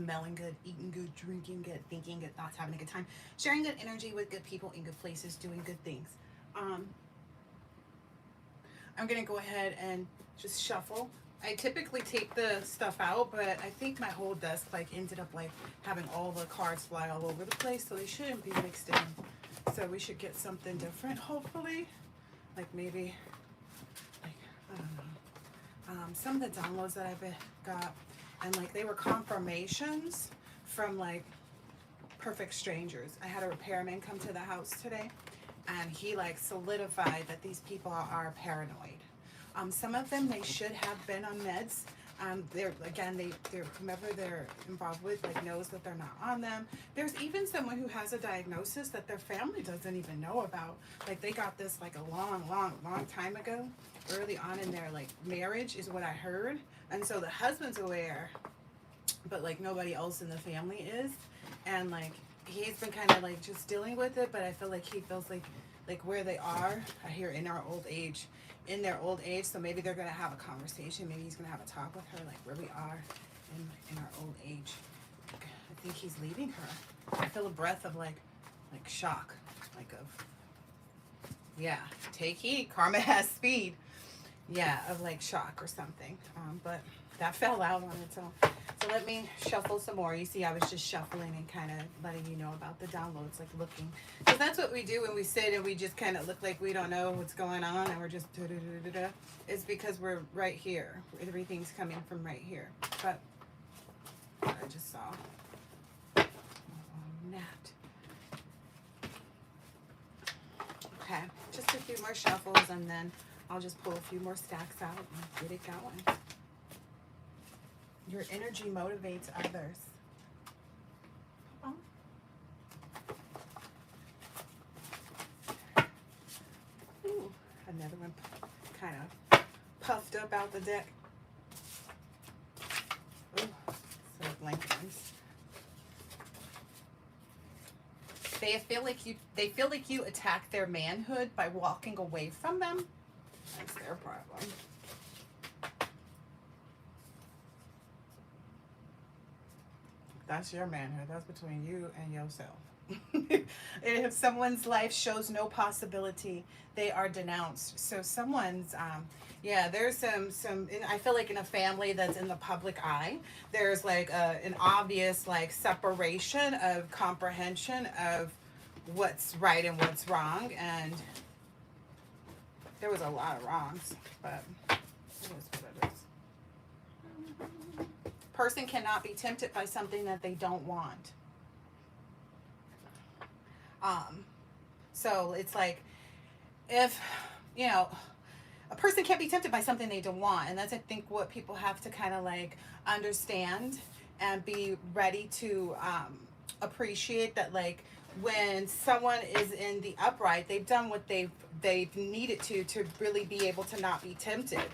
smelling good, eating good, drinking good, thinking good thoughts, having a good time, sharing good energy with good people in good places, doing good things. Um, I'm gonna go ahead and just shuffle. I typically take the stuff out, but I think my whole desk like ended up like having all the cards fly all over the place, so they shouldn't be mixed in. So we should get something different, hopefully. Like maybe, like I don't know, some of the downloads that got, and like they were confirmations from like perfect strangers. I had a repairman come to the house today, and he like solidified that these people are paranoid. Some of them, they should have been on meds. They're again, they're whomever they're involved with like knows that they're not on them. There's even someone who has a diagnosis that their family doesn't even know about. Like they got this like a long time ago, early on in their like marriage is what I heard. And so the husband's aware, but like nobody else in the family is. And like he's been kind of like just dealing with it, but I feel like he feels like where they are, I hear in our old age, in their old age, so maybe they're gonna have a conversation, maybe he's gonna have a talk with her, like where we are in our old age. I think he's leaving her. I feel a breath of like shock, like of, yeah, take heed, karma has speed. Yeah, of like shock or something. But that fell out on its own. So let me shuffle some more. You see, I was just shuffling and kind of letting you know about the downloads, like looking. Because that's what we do when we sit and we just kind of look like we don't know what's going on and we're just da-da-da-da-da. It's because we're right here. Everything's coming from right here. But I just saw Nat. Okay, just a few more shuffles and then I'll just pull a few more stacks out and get it going. Your energy motivates others. Oh. Ooh, another one kind of puffed up out the deck. Ooh, so blank ones. They feel like you attack their manhood by walking away from them. That's their problem. That's your manhood. That's between you and yourself. If someone's life shows no possibility, they are denounced. So someone's, yeah, there's some. I feel like in a family that's in the public eye, there's like an obvious like separation of comprehension of what's right and what's wrong, and there was a lot of wrongs, but it is what it is. Person cannot be tempted by something that they don't want. So it's like if, you know, a person can't be tempted by something they don't want. And that's, I think, what people have to kind of like understand and be ready to appreciate that, like, when someone is in the upright, they've done what they've needed to really be able to not be tempted.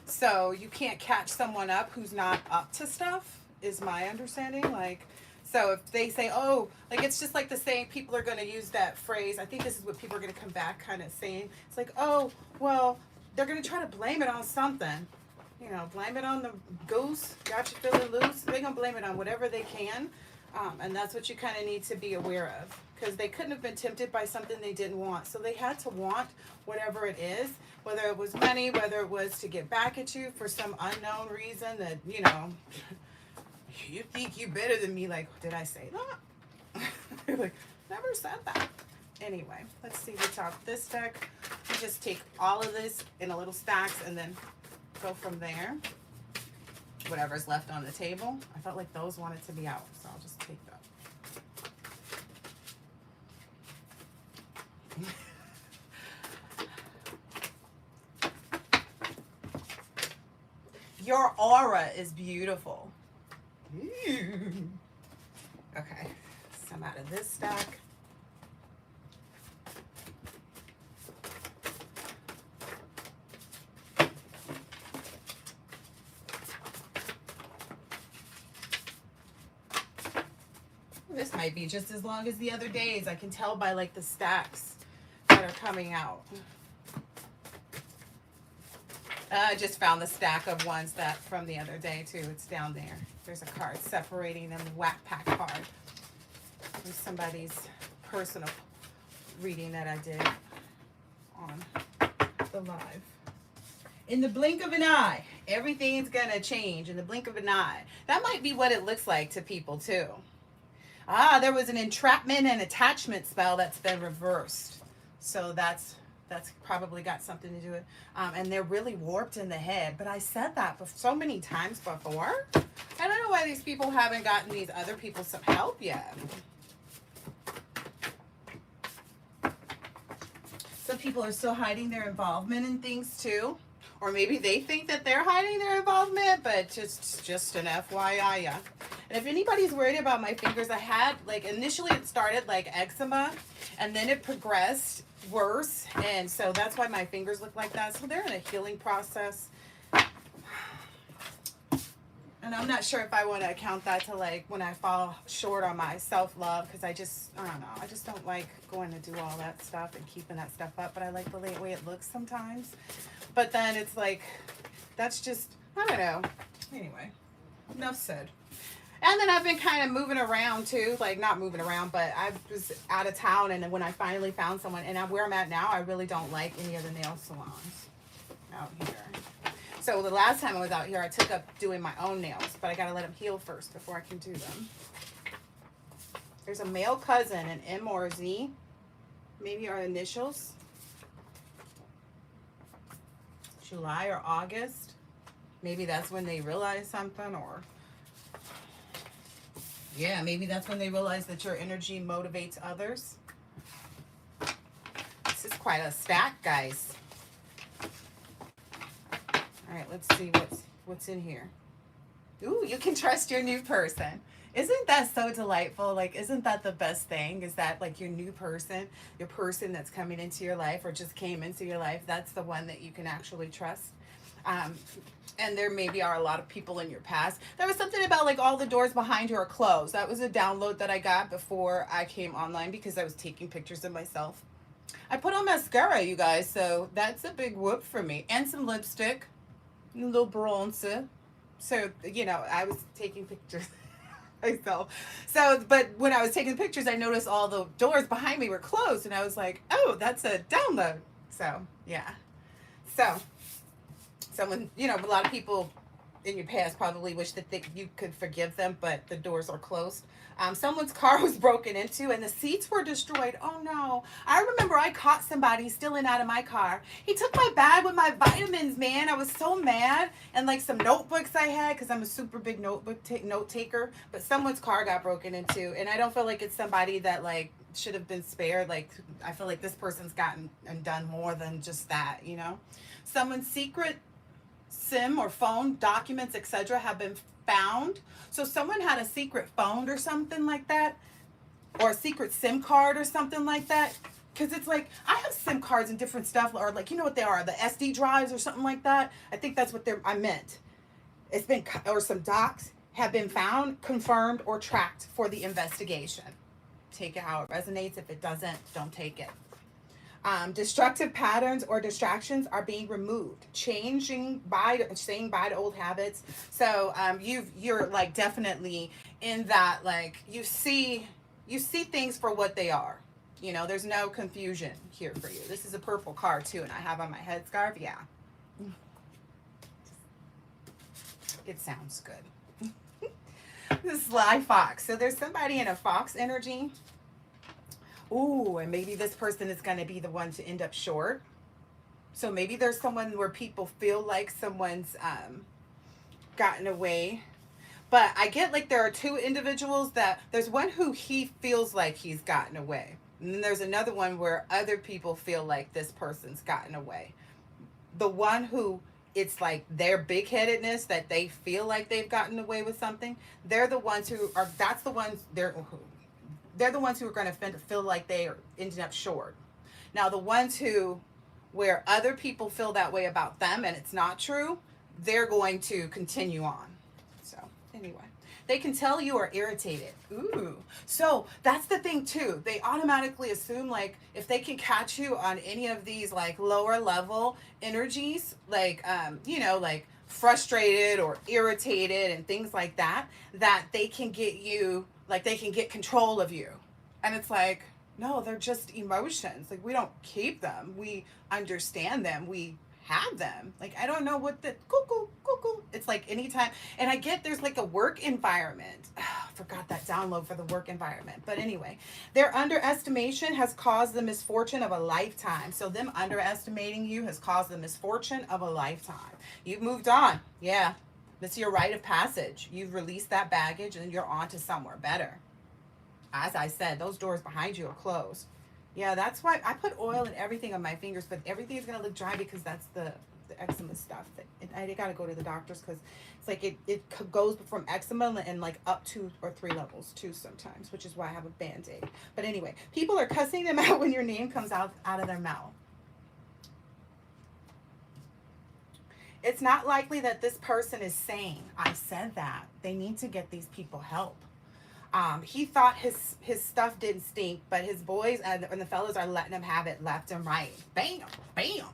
So you can't catch someone up who's not up to stuff, is my understanding. Like, so if they say, oh, like, it's just like the saying, people are going to use that phrase. I think this is what people are going to come back kind of saying. It's like, oh, well, they're going to try to blame it on something. You know, blame it on the goose, got you feeling loose. They're going to blame it on whatever they can. And that's what you kind of need to be aware of. Because they couldn't have been tempted by something they didn't want. So they had to want whatever it is, whether it was money, whether it was to get back at you for some unknown reason that, you know, you think you better than me. Like, did I say that? Like, never said that. Anyway, let's see what's out this deck. You just take all of this in a little stacks and then go from there. Whatever's left on the table. I felt like those wanted to be out, so I'll just take that. Your aura is beautiful. Ooh. Okay, some out of this stack. This might be just as long as the other days. I can tell by like the stacks that are coming out. I just found the stack of ones that from the other day too. It's down there. There's a card separating them, whack pack card. From somebody's personal reading that I did on the live. In the blink of an eye, everything's gonna change in the blink of an eye. That might be what it looks like to people too. Ah, there was an entrapment and attachment spell that's been reversed. So that's probably got something to do with and they're really warped in the head. But I said that so many times before. I don't know why these people haven't gotten these other people some help yet. Some people are still hiding their involvement in things too. Or maybe they think that they're hiding their involvement, but just an FYI, yeah. And if anybody's worried about my fingers, I had, like, initially it started like eczema, and then it progressed worse, and so that's why my fingers look like that. So they're in a healing process. And I'm not sure if I want to account that to, like, when I fall short on my self-love, because I don't know. I just don't like going to do all that stuff and keeping that stuff up, but I like the way it looks sometimes. But then it's like, that's just, I don't know. Anyway, enough said. And then I've been kind of moving around too, like not moving around, but I was out of town, and then when I finally found someone, and where I'm at now, I really don't like any of the nail salons out here. So the last time I was out here, I took up doing my own nails, but I got to let them heal first before I can do them. There's a male cousin, an M or a Z, maybe our initials. July or August. Maybe that's when they realize something, or yeah, maybe that's when they realize that your energy motivates others. This is quite a stack, guys. All right, let's see what's in here. Ooh, you can trust your new person. Isn't that so delightful? Like, isn't that the best thing? Is that, like, your new person, your person that's coming into your life or just came into your life, that's the one that you can actually trust. And there maybe are a lot of people in your past. There was something about, like, all the doors behind you are closed. That was a download that I got before I came online because I was taking pictures of myself. I put on mascara, you guys, so that's a big whoop for me. And some lipstick, a little bronzer. So, you know, I was taking pictures myself. So, but when I was taking pictures, I noticed all the doors behind me were closed, and I was like, oh, that's a download. So, yeah. So, someone, you know, a lot of people in your past probably wish that you could forgive them, but the doors are closed. Someone's car was broken into and the seats were destroyed. Oh no. I remember I caught somebody stealing out of my car. He took my bag with my vitamins, man. I was so mad. And like some notebooks I had, because I'm a super big note taker. But someone's car got broken into, and I don't feel like it's somebody that like should have been spared. Like, I feel like this person's gotten and done more than just that, you know. Someone's secret SIM or phone documents, etc., have been found. So someone had a secret phone or something like that, or a secret SIM card or something like that. Because it's like, I have SIM cards and different stuff, or like, you know what they are, the SD drives or something like that. I think that's what I meant. It's been, or some docs have been found, confirmed, or tracked for the investigation. Take it how it resonates. If it doesn't, don't take it. Destructive patterns or distractions are being removed, saying bye to old habits. So you're like definitely in that, like, you see things for what they are. You know, there's no confusion here for you. This is a purple card too, and I have on my headscarf. Yeah, it sounds good. The sly fox. So there's somebody in a fox energy. Ooh, and maybe this person is going to be the one to end up short. So maybe there's someone where people feel like someone's gotten away. But I get like there are two individuals that, there's one who he feels like he's gotten away. And then there's another one where other people feel like this person's gotten away. The one who it's like their big-headedness that they feel like they've gotten away with something, they're the ones who are, that's the ones, they're the ones who are going to feel like they are ending up short. Now, the ones who, where other people feel that way about them and it's not true, they're going to continue on. So, anyway, they can tell you are irritated. Ooh. So, that's the thing, too. They automatically assume, like, if they can catch you on any of these, like, lower level energies, like, you know, like frustrated or irritated and things like that, that they can get you, like they can get control of you. And it's like, no, they're just emotions. Like we don't keep them. We understand them. We have them. Like I don't know what the cuckoo cuckoo. It's like anytime, and I get there's like a work environment. I forgot that download for the work environment. But anyway, their underestimation has caused the misfortune of a lifetime. So them underestimating you has caused the misfortune of a lifetime. You've moved on. Yeah. It's your rite of passage. You've released that baggage and you're on to somewhere better. As I said, those doors behind you are closed. Yeah, that's why I put oil in everything on my fingers, but everything is gonna look dry because that's the eczema stuff. I gotta go to the doctors because it's like it goes from eczema and like up 2 or 3 levels too sometimes, which is why I have a band-aid. But anyway, people are cussing them out when your name comes out of their mouth. It's not likely that this person is sane. I said that. They need to get these people help. He thought his stuff didn't stink, but his boys and the fellas are letting him have it left and right. Bam, bam.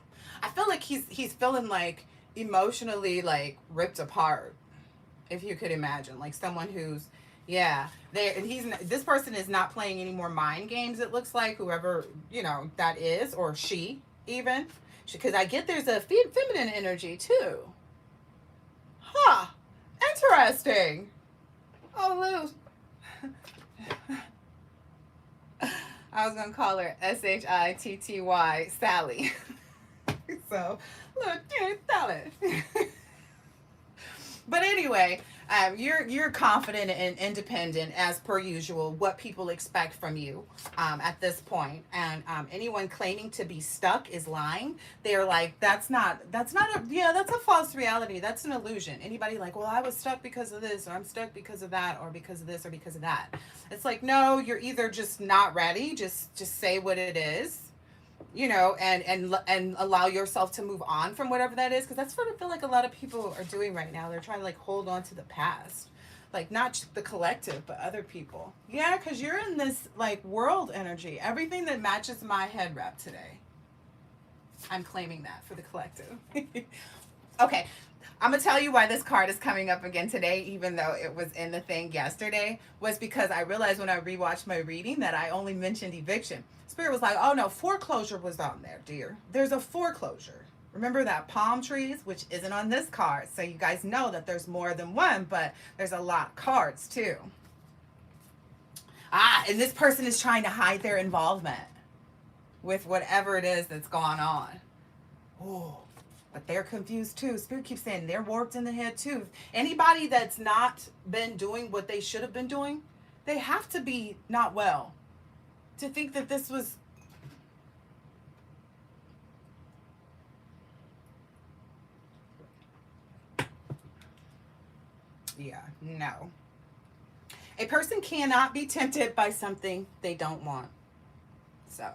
I feel like he's feeling like emotionally like ripped apart, if you could imagine, like someone who's yeah there, and this person is not playing any more mind games. It looks like whoever that is, or she even, because I get there's a feminine energy too. Huh? Interesting. Oh, Lou. I was gonna call her Shitty Sally. So look, Sally. But anyway, you're confident and independent as per usual. What people expect from you at this point, and anyone claiming to be stuck is lying. They're like, that's not that's a false reality. That's an illusion. Anybody like, well, I was stuck because of this, or I'm stuck because of that, or because of this, or because of that. It's like, no, you're either just not ready. Just say what it is. And allow yourself to move on from whatever that is, because that's what I feel like a lot of people are doing right now. They're trying to like hold on to the past, like not the collective but other people. Yeah, because you're in this like world energy. Everything that matches my head wrap today, I'm claiming that for the collective. Okay, I'm gonna tell you why this card is coming up again today, even though it was in the thing yesterday, was because I realized when I rewatched my reading that I only mentioned eviction. Spirit was like, oh no, foreclosure was on there, dear. There's a foreclosure. Remember that palm trees, which isn't on this card. So you guys know that there's more than one, but there's a lot of cards too. And this person is trying to hide their involvement with whatever it is that's gone on. Oh, but they're confused too. Spirit keeps saying they're warped in the head too. Anybody that's not been doing what they should have been doing, they have to be not well to think that this was no. A person cannot be tempted by something they don't want. So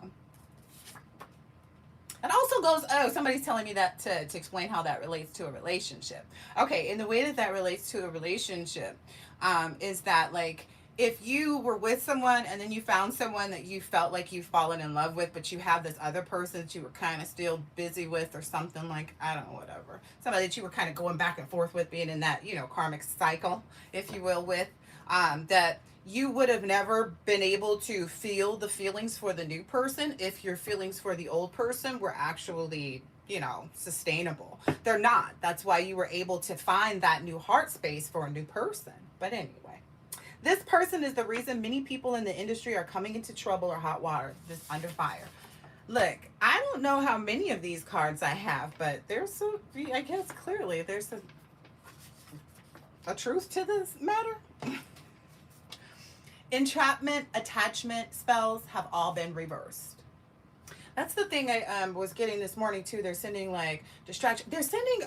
it also goes, oh, somebody's telling me that to explain how that relates to a relationship. Okay, and the way that relates to a relationship is that, like, if you were with someone and then you found someone that you felt like you've fallen in love with, but you have this other person that you were kind of still busy with or something, like, I don't know, whatever. Somebody that you were kind of going back and forth with, being in that, karmic cycle, if you will, with, that you would have never been able to feel the feelings for the new person if your feelings for the old person were actually, sustainable. They're not. That's why you were able to find that new heart space for a new person. But anyway. This person is the reason many people in the industry are coming into trouble or hot water, just under fire. Look, I don't know how many of these cards I have, but I guess clearly there's a truth to this matter. Entrapment, attachment spells have all been reversed. That's the thing I was getting this morning too. They're sending like distraction. They're sending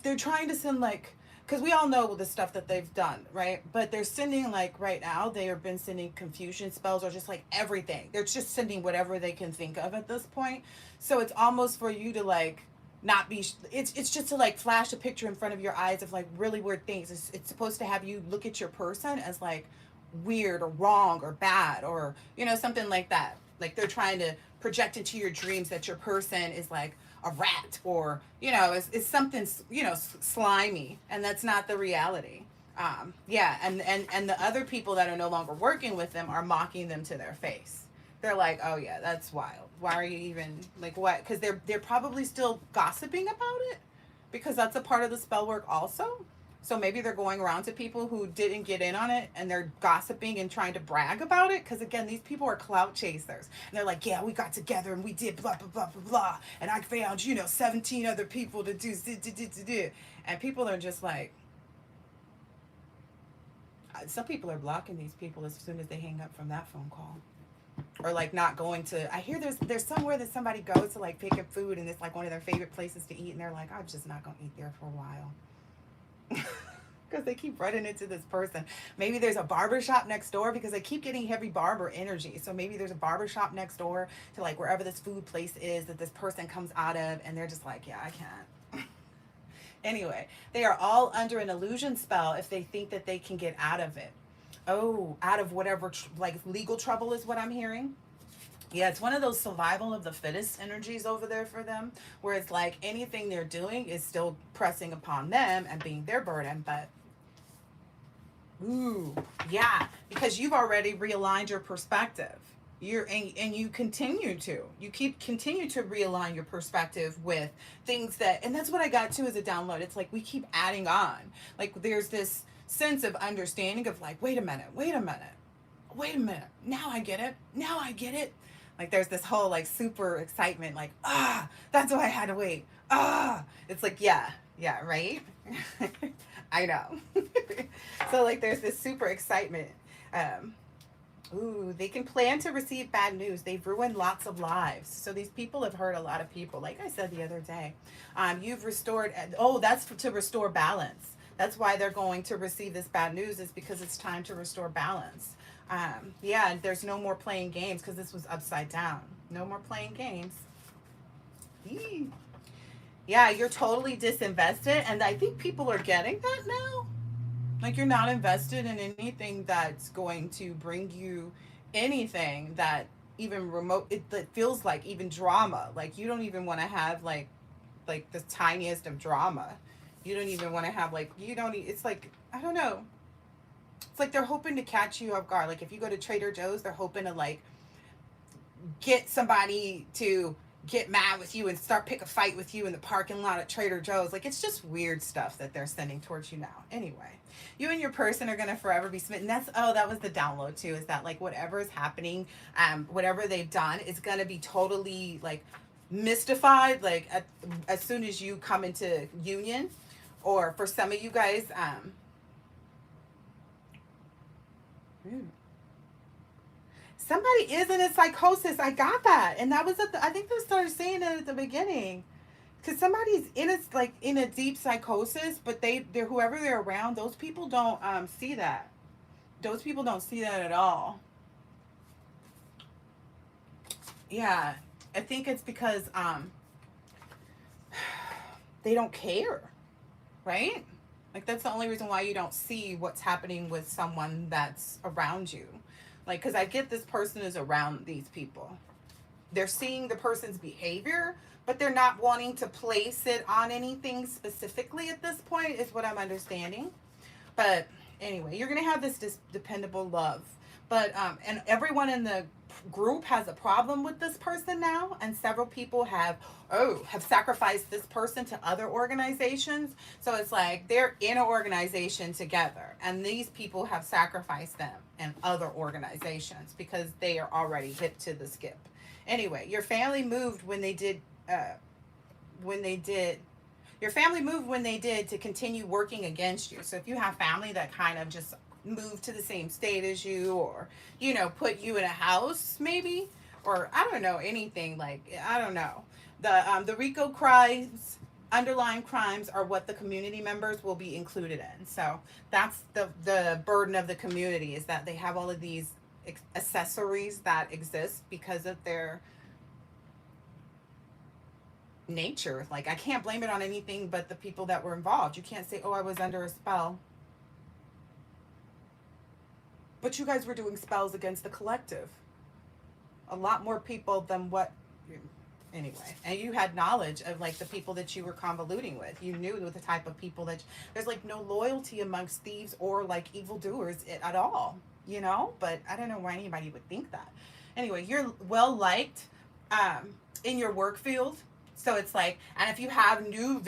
they're trying to send like, because we all know the stuff that they've done, right? But they're sending, like, right now, they have been sending confusion spells or just, like, everything. They're just sending whatever they can think of at this point. So it's almost for you to, like, not be... It's just to, like, flash a picture in front of your eyes of, like, really weird things. It's supposed to have you look at your person as, like, weird or wrong or bad or, something like that. Like, they're trying to project into your dreams that your person is, like, a rat, or you know, it's something, you know, slimy, and that's not the reality. Yeah, and the other people that are no longer working with them are mocking them to their face. They're like, oh yeah, that's wild. Why are you even like what? Because they're probably still gossiping about it, because that's a part of the spell work also. So maybe they're going around to people who didn't get in on it, and they're gossiping and trying to brag about it. Because again, these people are clout chasers. And they're like, yeah, we got together and we did blah, blah, blah, blah, blah. And I found, you know, 17 other people to do. And people are just like, some people are blocking these people as soon as they hang up from that phone call. Or like not going to, I hear there's somewhere that somebody goes to like pick up food, and it's like one of their favorite places to eat, and they're like, I'm just not gonna eat there for a while. Because they keep running into this person. Maybe there's a barber shop next door, because they keep getting heavy barber energy. So maybe there's a barber shop next door to like wherever this food place is that this person comes out of, and they're just like, yeah, I can't. Anyway, they are all under an illusion spell if they think that they can get out of it. Oh, out of whatever like legal trouble is what I'm hearing. Yeah, it's one of those survival of the fittest energies over there for them, where it's like anything they're doing is still pressing upon them and being their burden. But, ooh, yeah, because you've already realigned your perspective. And you continue to. You continue to realign your perspective with things that, and that's what I got too as a download. It's like we keep adding on. Like there's this sense of understanding of like, wait a minute, wait a minute, wait a minute. Now I get it. Now I get it. Like there's this whole like super excitement, like, that's why I had to wait. It's like, yeah, yeah, right? I know. So like there's this super excitement. Ooh, they can plan to receive bad news. They've ruined lots of lives. So these people have hurt a lot of people. Like I said the other day, you've restored, that's to restore balance. That's why they're going to receive this bad news, is because it's time to restore balance. Yeah, there's no more playing games, because this was upside down. No more playing games. Eee. Yeah, you're totally disinvested, and I think people are getting that now. Like you're not invested in anything that's going to bring you anything that even remote, that feels like even drama. Like you don't even want to have like the tiniest of drama. You don't even want to have like, you don't it's like, I don't know. It's like they're hoping to catch you off guard. Like if you go to Trader Joe's, they're hoping to like get somebody to get mad with you and start pick a fight with you in the parking lot at Trader Joe's. Like it's just weird stuff that they're sending towards you now. Anyway, you and your person are gonna forever be smitten. That was the download too, is that like whatever is happening, whatever they've done is gonna be totally like mystified, like as soon as you come into union. Or for some of you guys, somebody is in a psychosis. I got that, and that was I think they started saying it at the beginning, because somebody's in a deep psychosis, but they're whoever they're around. Those people don't see that. Those people don't see that at all. Yeah, I think it's because they don't care, right? Like that's the only reason why you don't see what's happening with someone that's around you. Like, because I get this person is around these people. They're seeing the person's behavior, but they're not wanting to place it on anything specifically at this point, is what I'm understanding. But anyway, you're going to have this dependable love. But, and everyone in the group has a problem with this person now, and several people have sacrificed this person to other organizations. So it's like they're in an organization together, and these people have sacrificed them in other organizations because they are already hip to the skip. Anyway, your family moved when they did your family moved when they did to continue working against you. So if you have family that kind of just moved to the same state as you, or put you in a house maybe, or I don't know, anything, like I don't know, the RICO crimes, underlying crimes, are what the community members will be included in. So that's the burden of the community, is that they have all of these accessories that exist because of their nature. Like I can't blame it on anything but the people that were involved. You can't say, oh, I was under a spell. But you guys were doing spells against the collective. A lot more people than what Anyway, and you had knowledge of like the people that you were convoluting with. You knew the type of people that there's like no loyalty amongst thieves or like evildoers at all, you know. But I don't know why anybody would think that. Anyway, you're well liked in your work field. So it's like, and if you have new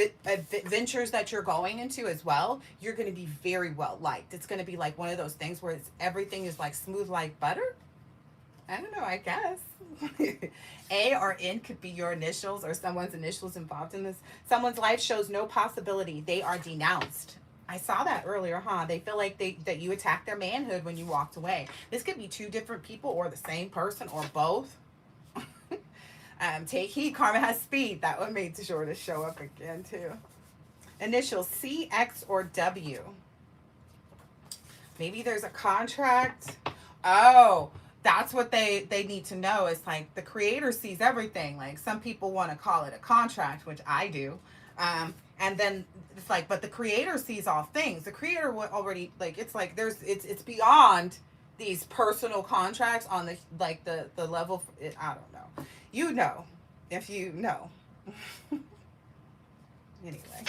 ventures that you're going into as well, you're going to be very well liked. It's going to be like one of those things where it's everything is like smooth like butter. I don't know, I guess. A or N could be your initials or someone's initials involved in this. Someone's life shows no possibility. They are denounced. I saw that earlier, huh? They feel like that you attacked their manhood when you walked away. This could be two different people or the same person or both. Take heed, karma has speed. That one made sure to show up again too. Initials C, X, or W. Maybe there's a contract. Oh, that's what they need to know. It's like the creator sees everything. Like some people want to call it a contract, which I do. And then it's like, but the creator sees all things. The creator would already like, it's like it's beyond these personal contracts on the like the level. I don't know. You know, if you know. Anyway.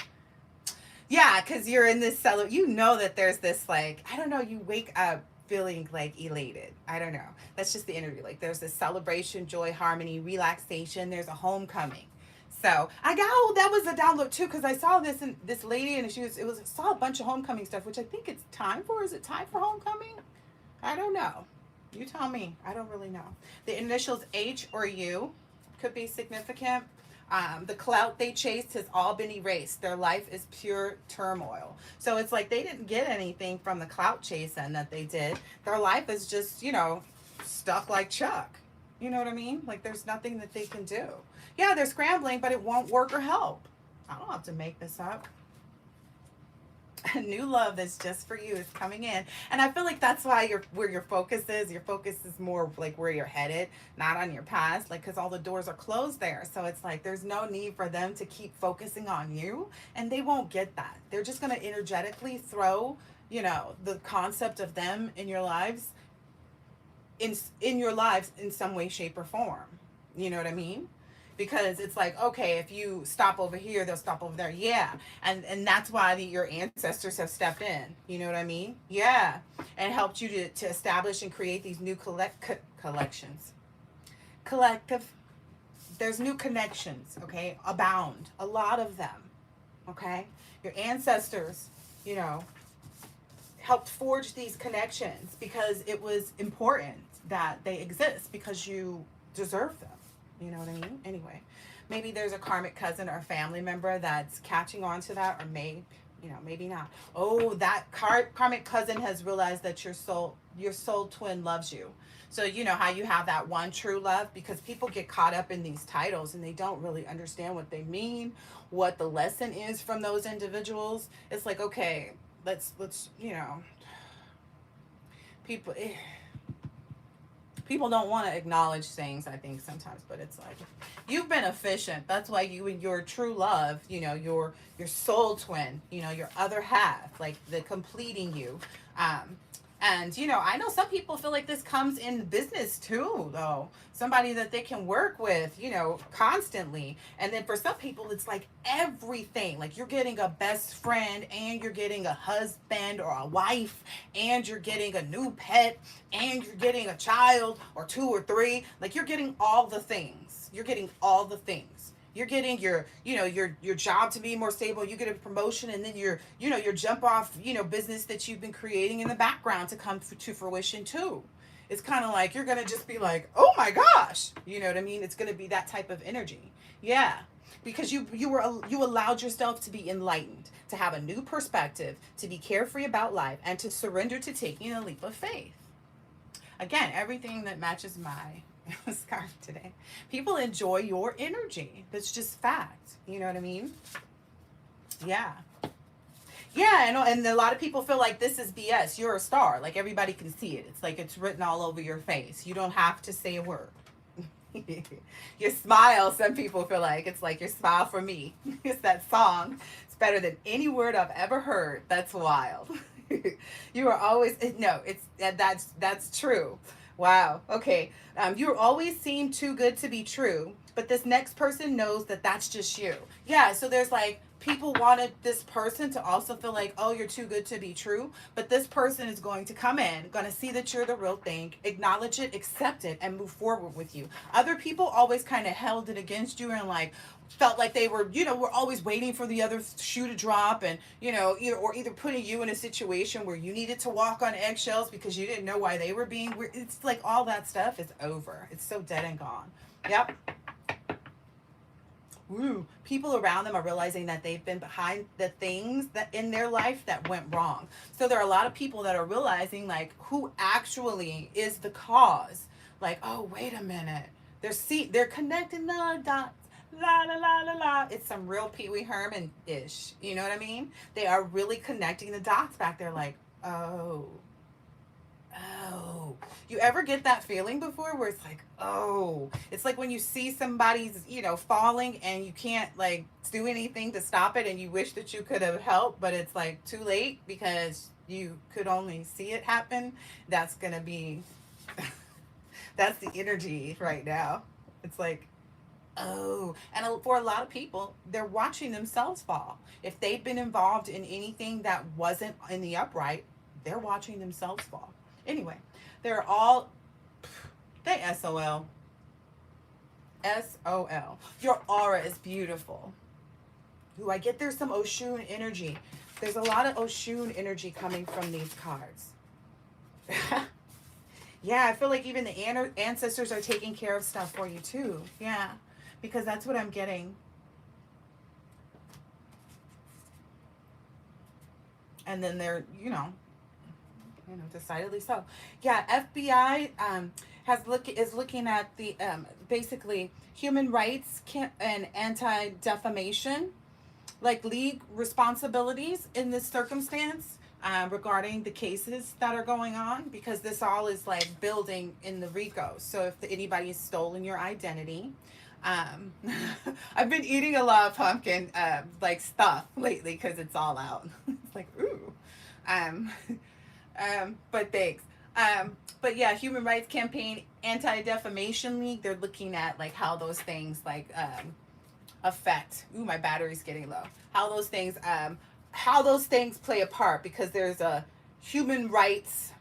Yeah, because you're in this you know that there's this like, I don't know, you wake up feeling like elated. I don't know. That's just the energy. Like there's this celebration, joy, harmony, relaxation. There's a homecoming. So I got, oh, that was a download too, because I saw this and this lady and saw a bunch of homecoming stuff, which I think it's time for. Is it time for homecoming? I don't know. You tell me. I don't really know. The initials H or U could be significant. The clout they chased has all been erased. Their life is pure turmoil. So it's like they didn't get anything from the clout chasing that they did. Their life is just, you know, stuck like Chuck. You know what I mean? Like there's nothing that they can do. Yeah, they're scrambling, but it won't work or help. I don't have to make this up. A new love that's just for you is coming in, and I feel like that's why where your focus is. Your focus is more like where you're headed, not on your past, like because all the doors are closed there. So it's like there's no need for them to keep focusing on you, and they won't get that. They're just going to energetically throw, you know, the concept of them in your lives in your lives in some way, shape, or form. You know what I mean? Because it's like, okay, if you stop over here, they'll stop over there. Yeah. And that's why your ancestors have stepped in. You know what I mean? Yeah. And helped you to establish and create these new collections. Collective. There's new connections, okay? Abound. A lot of them, okay? Your ancestors, you know, helped forge these connections because it was important that they exist because you deserve them. You know what I mean? Anyway, maybe there's a karmic cousin or family member that's catching on to that, or maybe not. Oh, that karmic cousin has realized that your soul twin loves you. So you know how you have that one true love, because people get caught up in these titles and they don't really understand what they mean, what the lesson is from those individuals. It's like, okay, let's you know, people don't want to acknowledge things, I think, sometimes, but it's like you've been efficient. That's why you and your true love, you know, your soul twin, you know, your other half, like the completing you. And you know, I know some people feel like this comes in business too, though. Somebody that they can work with, you know, constantly. And then for some people, it's like everything. Like you're getting a best friend, and you're getting a husband or a wife, and you're getting a new pet, and you're getting a child or 2 or 3. Like you're getting all the things. You're getting all the things. You're getting your job to be more stable. You get a promotion, and then your jump off, business that you've been creating in the background to come to fruition too. It's kind of like you're gonna just be like, oh my gosh, you know what I mean? It's gonna be that type of energy, yeah, because you allowed yourself to be enlightened, to have a new perspective, to be carefree about life, and to surrender to taking a leap of faith. Again, everything that matches my scarf today. People enjoy your energy. That's just fact. You know what I mean? Yeah. Yeah, and a lot of people feel like this is BS. You're a star. Like everybody can see it. It's like it's written all over your face. You don't have to say a word. Your smile, some people feel like it's like your smile for me. It's that song. It's better than any word I've ever heard. That's wild. You are always, no, it's that's true. Wow. Okay. You always seem too good to be true, but this next person knows that that's just you. Yeah. So there's like people wanted this person to also feel like, oh, you're too good to be true. But this person is going to come in, going to see that you're the real thing, acknowledge it, accept it, and move forward with you. Other people always kind of held it against you and like felt like they were, were always waiting for the other shoe to drop, and either putting you in a situation where you needed to walk on eggshells because you didn't know why they were being weird. It's like all that stuff is over. It's so dead and gone. Yep. Woo. People around them are realizing that they've been behind the things that in their life that went wrong. So there are a lot of people that are realizing like who actually is the cause. Like, oh, wait a minute. They're connecting the dots. La la la la la. It's some real Pee Wee Herman ish. You know what I mean? They are really connecting the dots back there. Like, oh, oh, you ever get that feeling before where it's like, oh, it's like when you see somebody's, falling and you can't like do anything to stop it and you wish that you could have helped, but it's like too late because you could only see it happen. That's going to be, that's the energy right now. It's like, oh, and for a lot of people, they're watching themselves fall. If they've been involved in anything that wasn't in the upright, they're watching themselves fall. Anyway, they're all, they SOL. SOL. Your aura is beautiful. Ooh, I get there's some Oshun energy. There's a lot of Oshun energy coming from these cards. Yeah, I feel like even the ancestors are taking care of stuff for you too. Yeah, because that's what I'm getting. And then they're, decidedly so. Yeah, FBI is looking at the basically human rights and anti-defamation, like league responsibilities in this circumstance regarding the cases that are going on, because this all is like building in the RICO. So if anybody has stolen your identity, um, I've been eating a lot of pumpkin like stuff lately because it's all out. It's like ooh, um, but thanks. But yeah, Human Rights Campaign, Anti-Defamation League. They're looking at like how those things like affect. Ooh, my battery's getting low. How those things play a part, because there's a human rights,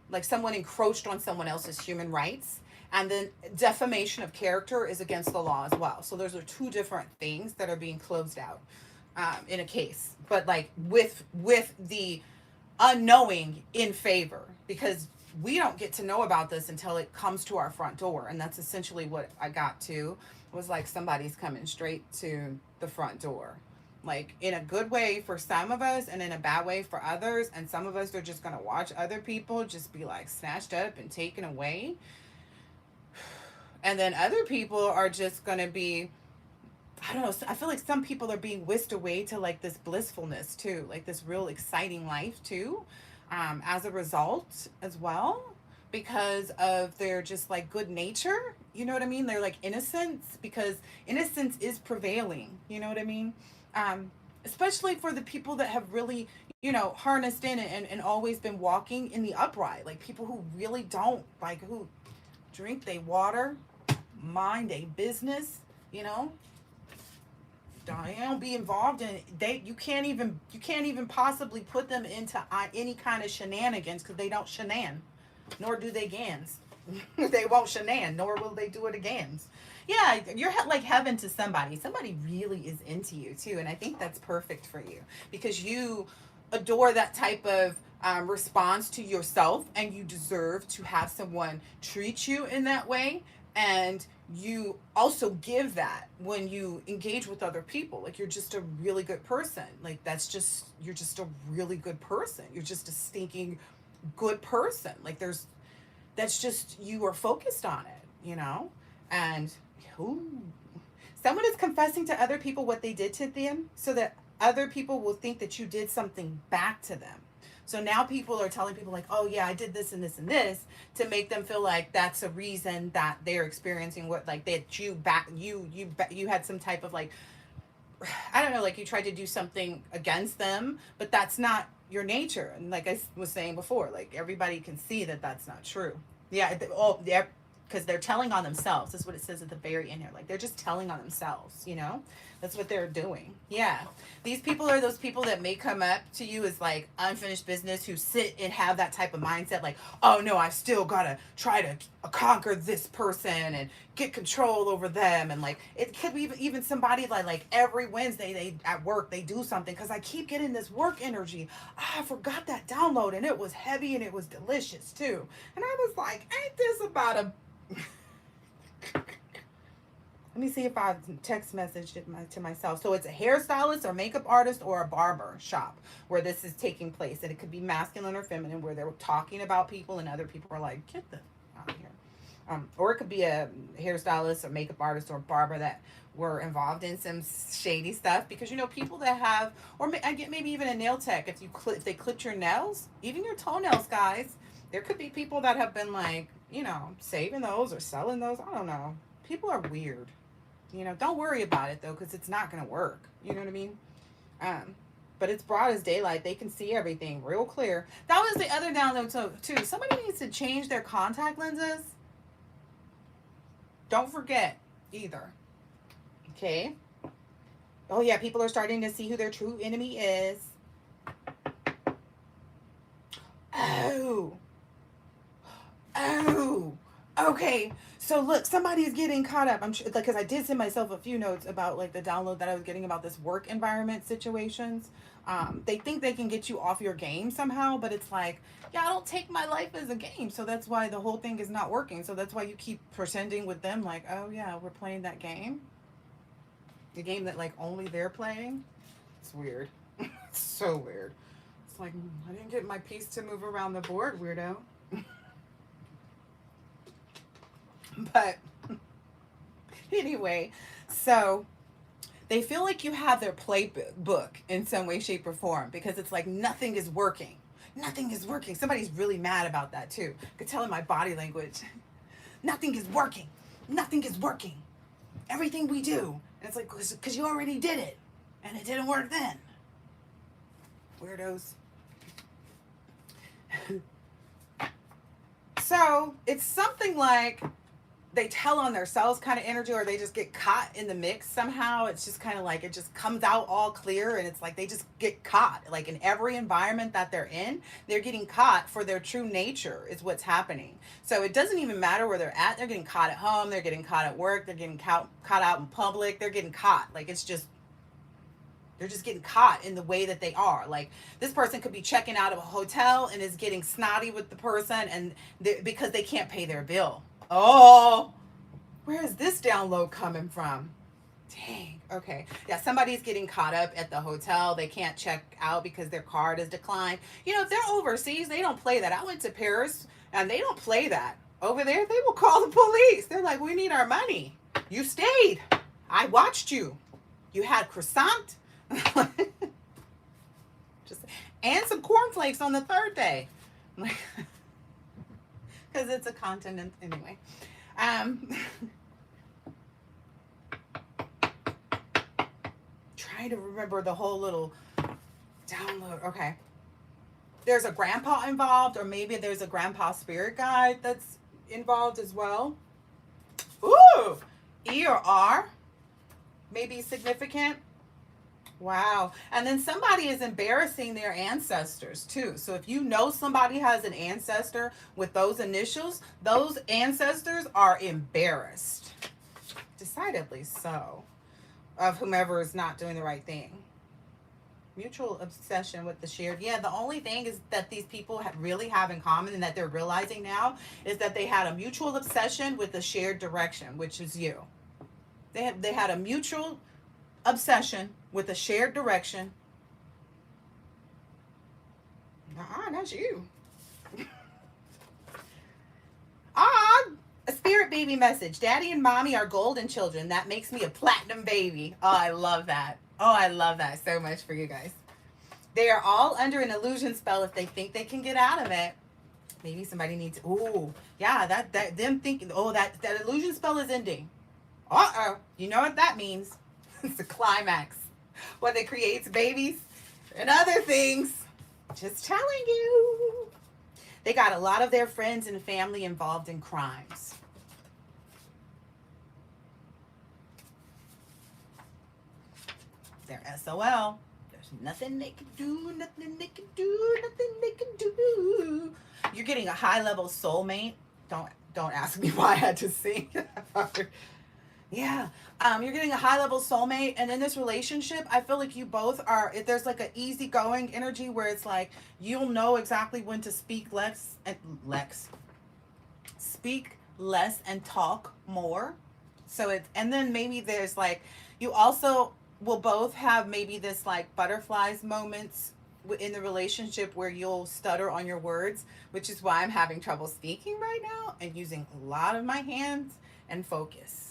like someone encroached on someone else's human rights, and then defamation of character is against the law as well. So those are two different things that are being closed out in a case, but like with the unknowing in favor, because we don't get to know about this until it comes to our front door. And that's essentially what I got to, was like somebody's coming straight to the front door, like in a good way for some of us and in a bad way for others. And some of us are just going to watch other people just be like snatched up and taken away, and then other people are just going to be, I don't know. I feel like some people are being whisked away to like this blissfulness too, like this real exciting life too, as a result as well, because of their just like good nature. You know what I mean? They're like innocence, because innocence is prevailing. You know what I mean? Especially for the people that have really, harnessed in and always been walking in the upright, like people who really don't like, who drink they water, mind a business, you know don't be involved in it. You can't even possibly put them into any kind of shenanigans, because they don't shenan, nor do they gans. They won't shenan, nor will they do it again. Yeah, you're like heaven to somebody really is into you too, and I think that's perfect for you, because you adore that type of response to yourself, and you deserve to have someone treat you in that way. And you also give that when you engage with other people. Like, you're just a really good person. Like, you're just a really good person. You're just a stinking good person. Like, that's just, you are focused on it. And ooh, someone is confessing to other people what they did to them, so that other people will think that you did something back to them. So now people are telling people like, oh yeah, I did this and this and this, to make them feel like that's a reason that they're experiencing what, like, that you had some type of like, I don't know, like you tried to do something against them, but that's not your nature. And like I was saying before, like everybody can see that that's not true. Yeah. Oh, yeah. Because they're telling on themselves. That's what it says at the very end here. Like they're just telling on themselves, you know? That's what they're doing. Yeah. These people are those people that may come up to you as like unfinished business who sit and have that type of mindset like, oh no, I've still got to try to conquer this person and get control over them. And like, it could be even somebody like every Wednesday they at work, they do something because I keep getting this work energy. I forgot that download and it was heavy and it was delicious too. And I was like, ain't this about a let me see if I text messaged it to myself. So it's a hairstylist or makeup artist or a barber shop where this is taking place. And it could be masculine or feminine where they're talking about people and other people are like, get the out of here. Or it could be a hairstylist or makeup artist or barber that were involved in some shady stuff because you know people that have or I get maybe even a nail tech if they clip your nails, even your toenails, guys. There could be people that have been like, you know, saving those or selling those. I don't know. People are weird. You know, don't worry about it though, because it's not gonna work. You know what I mean? Um, but it's broad as daylight. They can see everything real clear. That was the other download too. Somebody needs to change their contact lenses. Don't forget either. Okay. Oh yeah, people are starting to see who their true enemy is. Oh, oh, okay. So look, somebody's getting caught up. I'm sure, like, because I did send myself a few notes about like the download that I was getting about this work environment situations. They think they can get you off your game somehow, but it's like, yeah, I don't take my life as a game, so that's why the whole thing is not working. So that's why you keep pretending with them, like, oh yeah, we're playing that game, the game that like only they're playing. It's weird. It's so weird. It's like I didn't get my piece to move around the board, weirdo. But anyway, so they feel like you have their playbook in some way, shape, or form because it's like nothing is working. Nothing is working. Somebody's really mad about that too. I could tell in my body language. Nothing is working. Nothing is working. Everything we do. And it's like, because you already did it. And it didn't work then. Weirdos. So it's something like they tell on themselves kind of energy or they just get caught in the mix somehow. It's just kind of like it just comes out all clear and it's like they just get caught like in every environment that they're in. They're getting caught for their true nature is what's happening. So it doesn't even matter where they're at. They're getting caught at home, they're getting caught at work, they're getting caught out in public, they're getting caught. Like it's just they're just getting caught in the way that they are. Like this person could be checking out of a hotel and is getting snotty with the person and because they can't pay their bill. Oh, where is this download coming from? Dang. Okay. Yeah, somebody's getting caught up at the hotel. They can't check out because their card is declined. You know, if they're overseas, they don't play that. I went to Paris and they don't play that. Over there, they will call the police. They're like, we need our money. You stayed. I watched you. You had croissant. Just and some cornflakes on the third day. Like because it's a continent anyway. Um trying to remember the whole little download. Okay. There's a grandpa involved, or maybe there's a grandpa spirit guide that's involved as well. Ooh, E or R may be significant. Wow. And then somebody is embarrassing their ancestors too. So if you know somebody has an ancestor with those initials, those ancestors are embarrassed. Decidedly so. Of whomever is not doing the right thing. Mutual obsession with the shared. Yeah, the only thing is that these people really have in common and that they're realizing now is that they had a mutual obsession with the shared direction, which is you. They had a mutual obsession with a shared direction. That's you. A spirit baby message. Daddy and mommy are golden children. That makes me a platinum baby. Oh, I love that. Oh, I love that so much for you guys. They are all under an illusion spell if they think they can get out of it. Maybe somebody needs. Oh, yeah, that them thinking. Oh, that illusion spell is ending. Uh-oh. You know what that means? It's a climax. When it creates babies and other things. Just telling you. They got a lot of their friends and family involved in crimes. They're SOL. There's nothing they can do, nothing they can do, nothing they can do. You're getting a high level soulmate. Don't ask me why I had to sing. Yeah. You're getting a high level soulmate, and in this relationship, I feel like you both are, if there's like an easygoing energy where it's like you'll know exactly when to speak speak less and talk more. So it's, and then maybe there's like, you also will both have maybe this like butterflies moments in the relationship where you'll stutter on your words, which is why I'm having trouble speaking right now and using a lot of my hands and focus.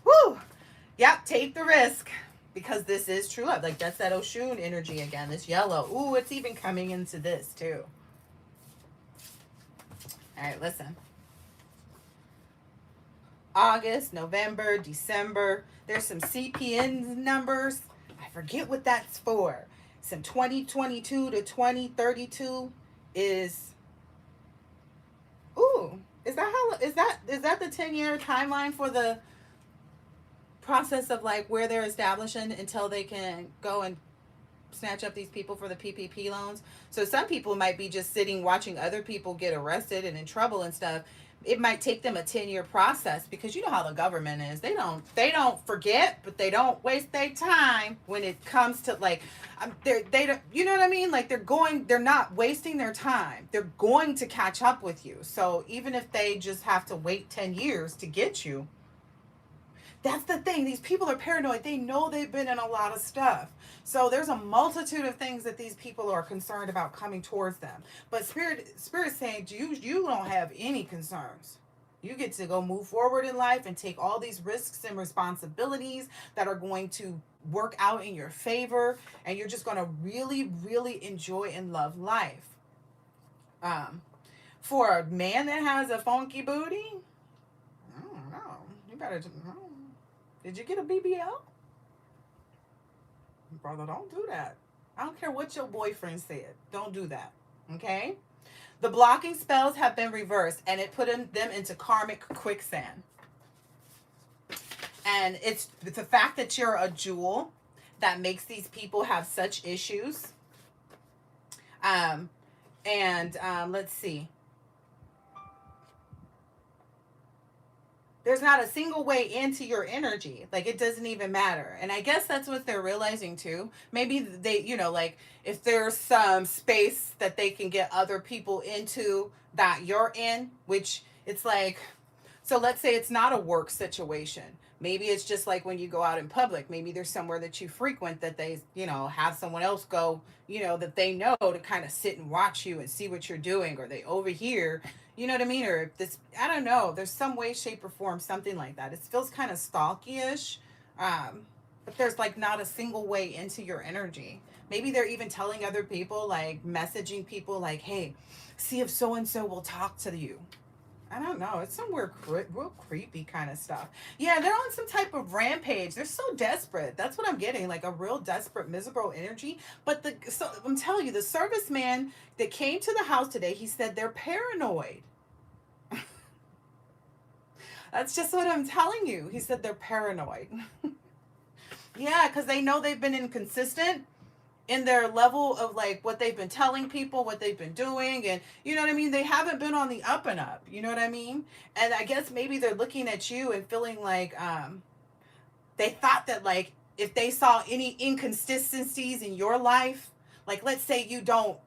Woo! Yep, take the risk, because this is true love. Like, that's that Oshun energy again, this yellow. Ooh, it's even coming into this too. All right, listen. August, November, December. There's some CPN numbers. I forget what that's for. Some 2022 to 2032 is. Ooh, is that the 10-year timeline for the process of like where they're establishing until they can go and snatch up these people for the PPP loans? So some people might be just sitting watching other people get arrested and in trouble and stuff. It might take them a 10-year process, because you know how the government is. They don't forget, but they don't waste their time when it comes to like, they don't, you know what I mean? Like they're not wasting their time. They're going to catch up with you. So even if they just have to wait 10 years to get you, that's the thing. These people are paranoid. They know they've been in a lot of stuff. So there's a multitude of things that these people are concerned about coming towards them. But Spirit's saying you don't have any concerns. You get to go move forward in life and take all these risks and responsibilities that are going to work out in your favor, and you're just going to really, really enjoy and love life. For a man that has a funky booty, I don't know. You better. Did you get a BBL? Brother, don't do that. I don't care what your boyfriend said. Don't do that. Okay? The blocking spells have been reversed, and it put them into karmic quicksand. And it's the fact that you're a jewel that makes these people have such issues. Let's see. There's not a single way into your energy. Like, it doesn't even matter. And I guess that's what they're realizing too. Maybe they, like if there's some space that they can get other people into that you're in, which it's like, so let's say it's not a work situation. Maybe it's just like when you go out in public, maybe there's somewhere that you frequent that they, have someone else go, that they know to kind of sit and watch you and see what you're doing, or they overhear, you know what I mean? Or if this, I don't know, there's some way, shape, or form, something like that. It feels kind of stalky-ish, but there's like not a single way into your energy. Maybe they're even telling other people, like messaging people like, hey, see if so-and-so will talk to you. I don't know. It's some weird, real creepy kind of stuff. Yeah, they're on some type of rampage. They're so desperate. That's what I'm getting, like a real desperate, miserable energy. But so I'm telling you, the serviceman that came to the house today, he said they're paranoid. That's just what I'm telling you. He said they're paranoid. Yeah, because they know they've been inconsistent in their level of like what they've been telling people, what they've been doing, and you know what I mean? They haven't been on the up and up, you know what I mean? And I guess maybe they're looking at you and feeling like they thought that like if they saw any inconsistencies in your life, like let's say you don't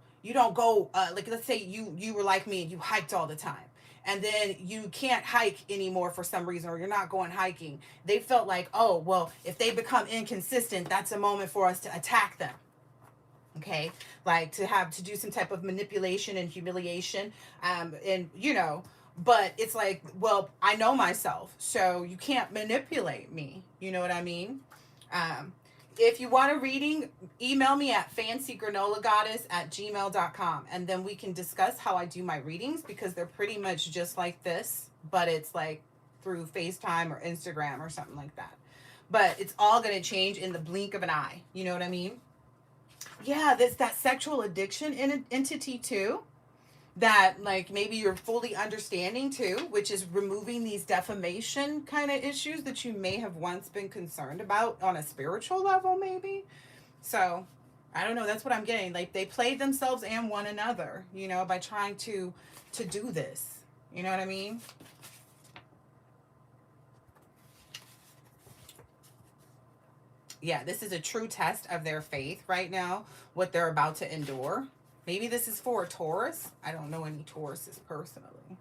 go like let's say you were like me and you hiked all the time, and then you can't hike anymore for some reason, or you're not going hiking. They felt like, oh, well, if they become inconsistent, that's a moment for us to attack them. Okay, like to do some type of manipulation and humiliation, and but it's like, well, I know myself, so you can't manipulate me. You know what I mean? If you want a reading, email me at fancygranolagoddess@gmail.com, and then we can discuss how I do my readings, because they're pretty much just like this, but it's like through FaceTime or Instagram or something like that. But it's all going to change in the blink of an eye. You know what I mean? Yeah, there's that sexual addiction entity too. That like maybe you're fully understanding too, which is removing these defamation kind of issues that you may have once been concerned about on a spiritual level, maybe. So I don't know. That's what I'm getting. Like they played themselves and one another, you know, by trying to do this. You know what I mean? Yeah, this is a true test of their faith right now, what they're about to endure. Maybe this is for a Taurus. I don't know any Tauruses personally.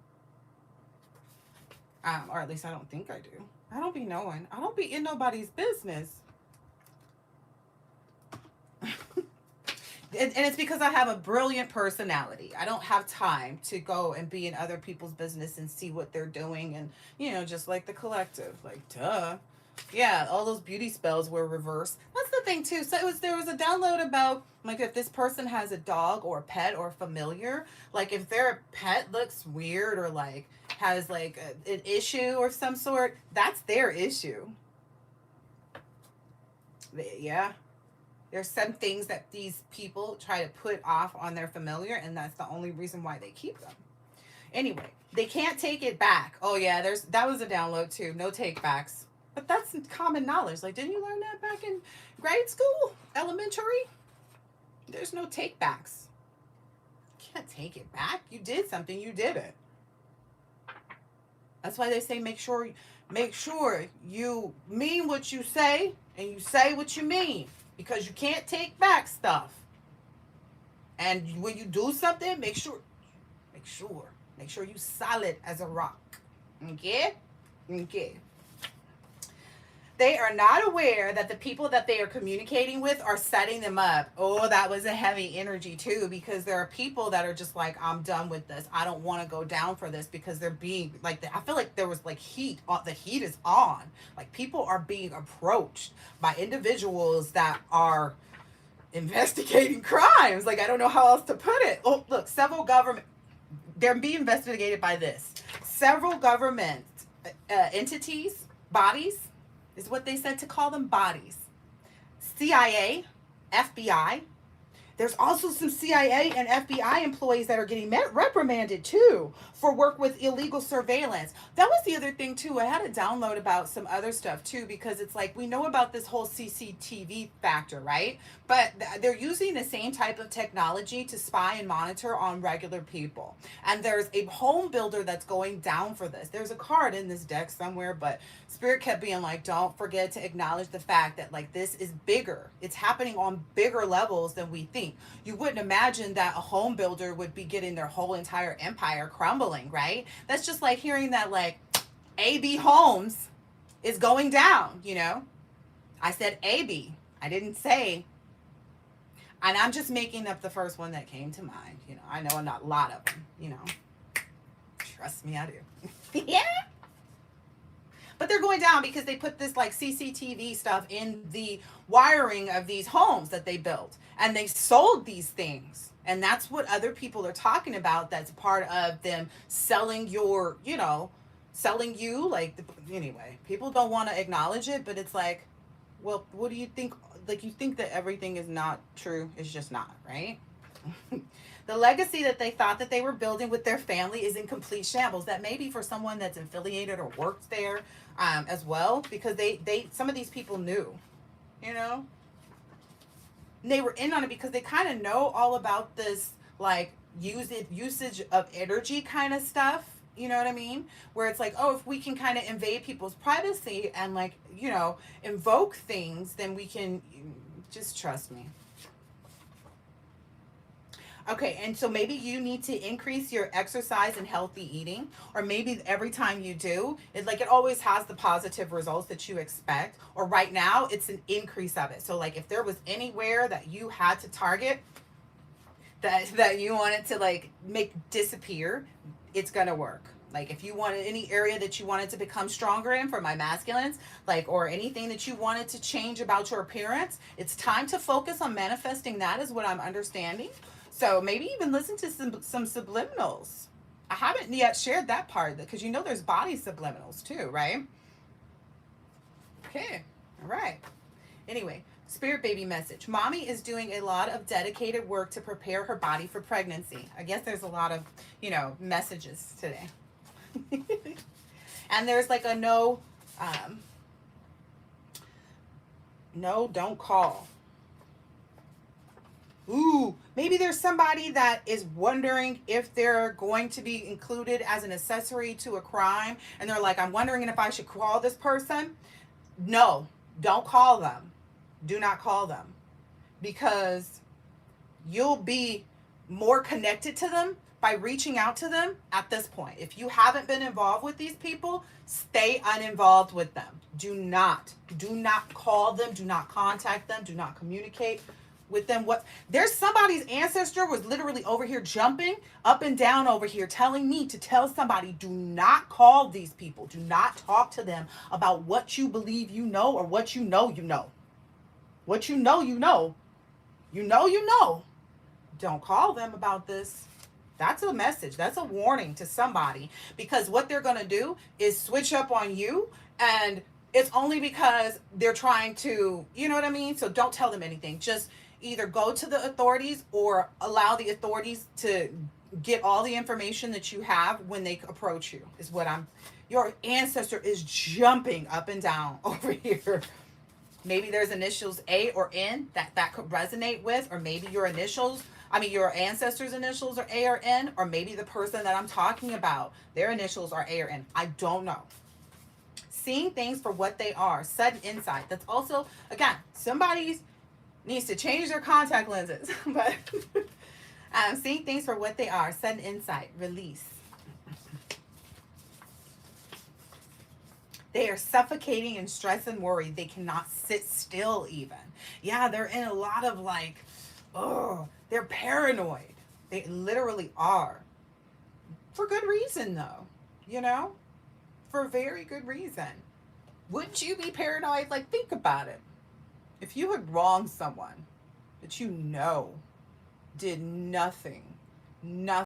Or at least I don't think I do. I don't be knowing. I don't be in nobody's business. And it's because I have a brilliant personality. I don't have time to go and be in other people's business and see what they're doing and, you know, just like the collective. Like, duh. Yeah, all those beauty spells were reversed. That's the thing too. So there was a download about like if this person has a dog or a pet or familiar, like if their pet looks weird or like has like an issue or some sort, that's their issue. Yeah. There's some things that these people try to put off on their familiar, and that's the only reason why they keep them. Anyway, they can't take it back. Oh yeah, that was a download too. No take backs. But that's common knowledge. Like, didn't you learn that back in grade school, elementary? There's no take backs. You can't take it back. You did something. You did it. That's why they say make sure you mean what you say and you say what you mean because you can't take back stuff. And when you do something, make sure you solid as a rock. Okay? Okay. They are not aware that the people that they are communicating with are setting them up. Oh, that was a heavy energy too, because there are people that are just like, I'm done with this. I don't want to go down for this because they're being like, I feel like there was like heat. The heat is on. Like people are being approached by individuals that are investigating crimes. Like, I don't know how else to put it. Oh, look, they're being investigated by this. Several government entities, bodies, is what they said to call them, bodies. CIA, FBI. There's also some CIA and FBI employees that are getting reprimanded too for work with illegal surveillance. That was the other thing too. I had a download about some other stuff too, because it's like we know about this whole CCTV factor, right? But they're using the same type of technology to spy and monitor on regular people. And there's a home builder that's going down for this. There's a card in this deck somewhere, but Spirit kept being like, don't forget to acknowledge the fact that like this is bigger. It's happening on bigger levels than we think. You wouldn't imagine that a home builder would be getting their whole entire empire crumbling, right? That's just like hearing that like AB Homes is going down, you know? I said AB. I didn't say. And I'm just making up the first one that came to mind. You know, I know not a lot of them, you know. Trust me, I do. Yeah. But they're going down because they put this like CCTV stuff in the wiring of these homes that they built. And they sold these things. And that's what other people are talking about. That's part of them selling your, you know, selling you. Like, anyway, people don't want to acknowledge it. But it's like, well, what do you think? Like, you think that everything is not true. It's just not, right? The legacy that they thought that they were building with their family is in complete shambles. That may be for someone that's affiliated or worked there as well, because they some of these people knew, you know, and they were in on it because they kind of know all about this like usage of energy kind of stuff. You know what I mean? Where it's like, oh, if we can kind of invade people's privacy and like, you know, invoke things, then we can just trust me. Okay, and so maybe you need to increase your exercise and healthy eating, or maybe every time you do, it always has the positive results that you expect, or right now it's an increase of it. So like if there was anywhere that you had to target that you wanted to like make disappear, it's gonna work. Like if you wanted any area that you wanted to become stronger in for my masculines, like, or anything that you wanted to change about your appearance, it's time to focus on manifesting that is what I'm understanding. So maybe even listen to some subliminals. I haven't yet shared that part because you know there's body subliminals too, right? Okay. All right. Anyway, Spirit baby message. Mommy is doing a lot of dedicated work to prepare her body for pregnancy. I guess there's a lot of, messages today. And there's like a no, don't call. Ooh, maybe there's somebody that is wondering if they're going to be included as an accessory to a crime. And they're like, I'm wondering if I should call this person. No, don't call them. Do not call them, because you'll be more connected to them by reaching out to them at this point. If you haven't been involved with these people, stay uninvolved with them. Do not call them. Do not contact them. Do not communicate with them. There's somebody's ancestor was literally over here jumping up and down over here telling me to tell somebody, do not call these people. Do not talk to them about what you believe you know, or what you know you know. What you know you know. You know. Don't call them about this. That's a message. That's a warning to somebody, because what they're going to do is switch up on you, and it's only because they're trying to, you know what I mean? So don't tell them anything. Just either go to the authorities or allow the authorities to get all the information that you have when they approach you, is what your ancestor is jumping up and down over here. Maybe there's initials A or N that could resonate with, or maybe your ancestors' initials are A or N, or maybe the person that I'm talking about, their initials are A or N. I don't know. Seeing things for what they are, sudden insight. That's also, again, somebody needs to change their contact lenses, but seeing things for what they are, sudden insight, release. They are suffocating in stress and worry. They cannot sit still even. Yeah, they're in a lot of they're paranoid. They literally are. For good reason, though. For very good reason. Wouldn't you be paranoid? Like, think about it. If you had wronged someone that did nothing